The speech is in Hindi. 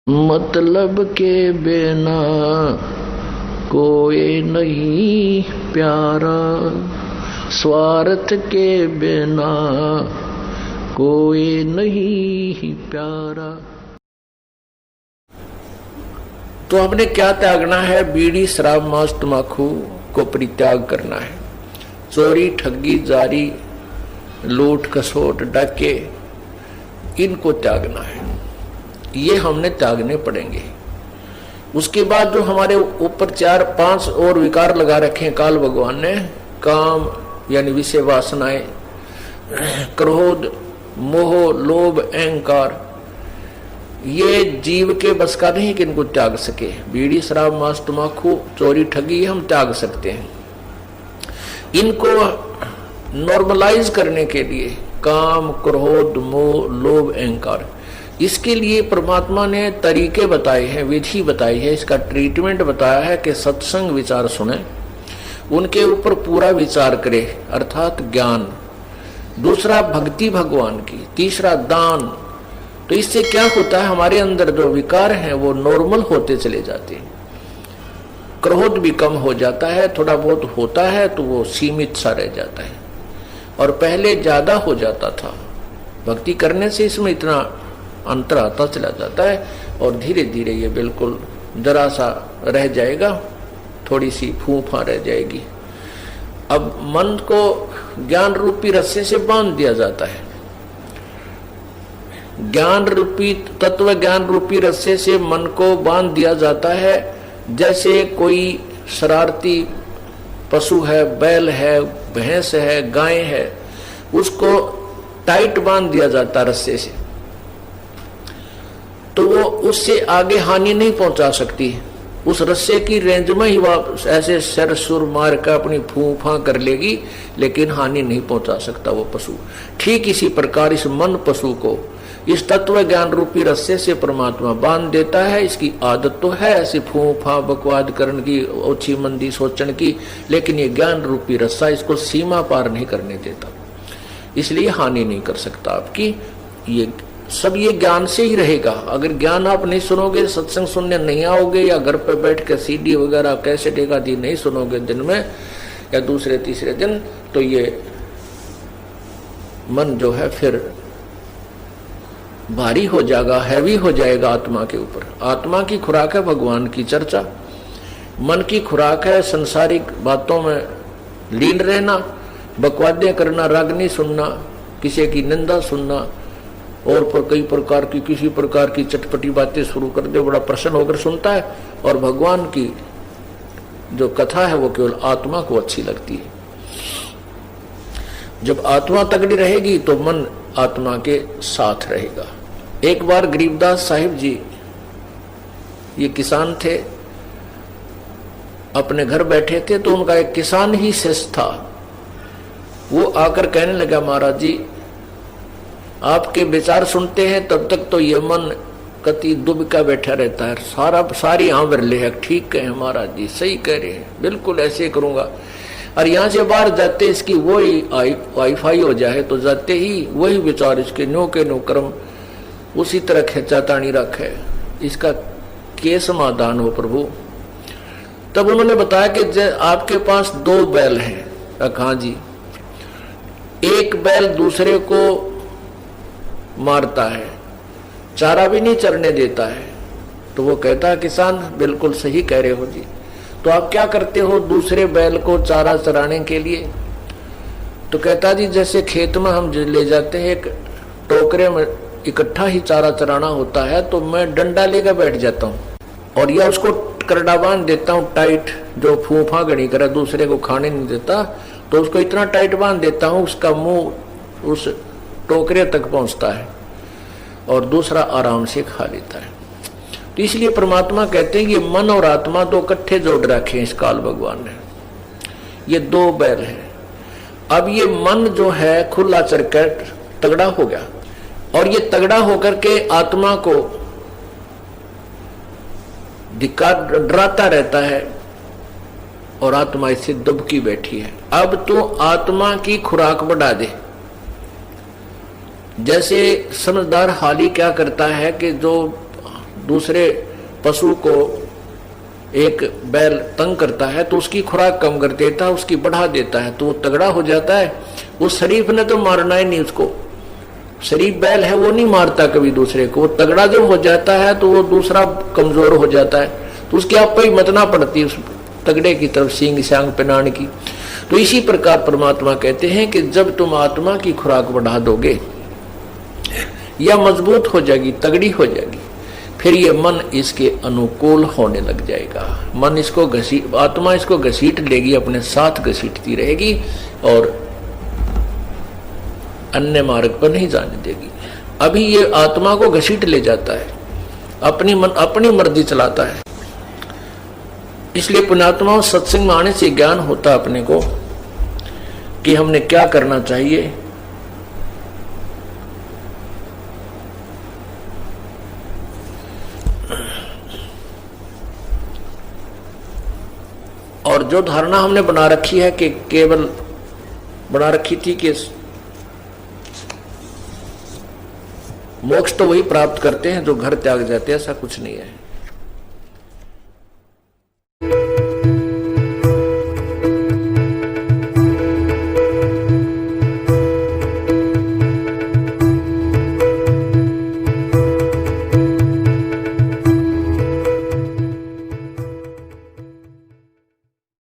मतलब के बिना कोई नहीं प्यारा, स्वार्थ के बिना कोई नहीं प्यारा। तो हमने क्या त्यागना है? बीड़ी, शराब, मांस, तंबाकू को परित्याग करना है। चोरी, ठगी, जारी, लूट, खसोट, डाके, इनको त्यागना है। ये हमने त्यागने पड़ेंगे। उसके बाद जो हमारे ऊपर 4-5 और विकार लगा रखे हैं काल भगवान ने, काम यानी विषय वासनाएं, क्रोध, मोह, लोभ, अहंकार, ये जीव के बस का नहीं कि इनको त्याग सके। बीड़ी, शराब, मांस, तंबाकू, चोरी, ठगी हम त्याग सकते हैं। इनको नॉर्मलाइज करने के लिए काम, क्रोध, मोह, लोभ, अहंकार, इसके लिए परमात्मा ने तरीके बताए हैं, विधि बताई है, इसका ट्रीटमेंट बताया है कि सत्संग विचार सुने, उनके ऊपर पूरा विचार करे, अर्थात ज्ञान। दूसरा भक्ति भगवान की, तीसरा दान। तो इससे क्या होता है? हमारे अंदर जो विकार हैं वो नॉर्मल होते चले जाते हैं। क्रोध भी कम हो जाता है, थोड़ा बहुत होता है तो वो सीमित सा रह जाता है, और पहले ज्यादा हो जाता था। भक्ति करने से इसमें इतना अंतर आता चला जाता है, और धीरे धीरे ये बिल्कुल जरा सा रह जाएगा, थोड़ी सी फूफा रह जाएगी। अब मन को ज्ञान रूपी रस्से से बांध दिया जाता है। ज्ञान रूपी, तत्व ज्ञान रूपी रस्से से मन को बांध दिया जाता है। जैसे कोई शरारती पशु है, बैल है, भैंस है, गाय है, उसको टाइट बांध दिया जाता रस्से से, तो वो उससे आगे हानि नहीं पहुंचा सकती। उस रस्से की रेंज में ही वह ऐसे सर सुर मार कर अपनी फूफा कर लेगी, लेकिन हानि नहीं पहुंचा सकता वो पशु। ठीक इसी प्रकार इस मन पशु को इस तत्व ज्ञान रूपी रस्से से परमात्मा बांध देता है। इसकी आदत तो है ऐसी फूफा बकवाद करने की, ओछी मंदी सोचने की, लेकिन ये ज्ञान रूपी रस्सा इसको सीमा पार नहीं करने देता, इसलिए हानि नहीं कर सकता आपकी। ये सब ये ज्ञान से ही रहेगा। अगर ज्ञान आप नहीं सुनोगे, सत्संग सुनने नहीं आओगे, या घर पे बैठ के सीडी वगैरह कैसेट एकादी नहीं सुनोगे दिन में या दूसरे तीसरे दिन, तो ये मन जो है फिर भारी हो जाएगा, हैवी हो जाएगा आत्मा के ऊपर। आत्मा की खुराक है भगवान की चर्चा, मन की खुराक है संसारिक बातों में लीन रहना, बकवादें करना, रागनी सुनना, किसी की निंदा सुनना, और पर कई प्रकार की किसी प्रकार की चटपटी बातें शुरू कर दे, बड़ा प्रसन्न होकर सुनता है। और भगवान की जो कथा है वो केवल आत्मा को अच्छी लगती है। जब आत्मा तगड़ी रहेगी तो मन आत्मा के साथ रहेगा। एक बार गरीबदास साहिब जी, ये किसान थे, अपने घर बैठे थे, तो उनका एक किसान ही शिष्य था। वो आकर कहने लगा, महाराज जी आपके विचार सुनते हैं तब तक तो ये मन कति दुबका बैठा रहता है, सारी बरले है। ठीक कहे महाराज जी, सही कह रहे हैं, बिल्कुल ऐसे करूंगा। और यहाँ से बाहर जाते इसकी वही वाईफाई हो जाए, तो जाते ही वही विचार इसके नो के नो कर्म उसी तरह खेचा तानी रखे, इसका के समाधान हो प्रभु। तब उन्होंने बताया कि आपके पास 2 बैल हैं। कहा जी, एक बैल दूसरे को मारता है, चारा भी नहीं चरने देता है। तो वो कहता है, किसान बिल्कुल सही कह रहे हो जी, तो आप क्या करते हो दूसरे बैल को चारा चराने के लिए? तो कहता जी, जैसे खेत में हम ले जाते हैं, एक टोकरे में इकट्ठा ही चारा चराना होता है, तो मैं डंडा लेकर बैठ जाता हूँ, और या उसको करड़ा बांध देता हूँ टाइट, जो फूफा गणी करे, दूसरे को खाने नहीं देता, तो उसको इतना टाइट बांध देता हूँ उसका मुंह उस टोकरे तक पहुंचता है, और दूसरा आराम से खा लेता है। तो इसलिए परमात्मा कहते हैं कि मन और आत्मा 2 इकट्ठे जोड़ रखे हैं इस काल भगवान ने। ये 2 बैल हैं। अब ये मन जो है खुला चरकर तगड़ा हो गया, और ये तगड़ा होकर के आत्मा को डराता रहता है, और आत्मा इससे दबकी बैठी है। अब तो आत्मा की खुराक बढ़ा दे। जैसे समझदार हाली क्या करता है कि जो दूसरे पशु को एक बैल तंग करता है तो उसकी खुराक कम कर देता है, उसकी बढ़ा देता है, तो वो तगड़ा हो जाता है। उस शरीफ ने तो मारना ही नहीं उसको, शरीफ बैल है वो नहीं मारता कभी दूसरे को। वो तगड़ा जब हो जाता है तो वो दूसरा कमजोर हो जाता है, तो उसकी आप ही मतना पड़ती है उस तगड़े की तरफ, सींग सांग पिनाण की। तो इसी प्रकार परमात्मा कहते हैं कि जब तुम आत्मा की खुराक बढ़ा दोगे या मजबूत हो जाएगी, तगड़ी हो जाएगी, फिर ये मन इसके अनुकूल होने लग जाएगा। मन इसको आत्मा इसको घसीट लेगी, अपने साथ घसीटती रहेगी और अन्य मार्ग पर नहीं जाने देगी। अभी ये आत्मा को घसीट ले जाता है, अपनी मर्जी चलाता है। इसलिए पुण्यात्माओं, सत्संग में आने से ज्ञान होता अपने को कि हमने क्या करना चाहिए। और जो धारणा हमने बना रखी है कि केवल बना रखी थी कि मोक्ष तो वही प्राप्त करते हैं जो घर त्याग जाते हैं, ऐसा कुछ नहीं है।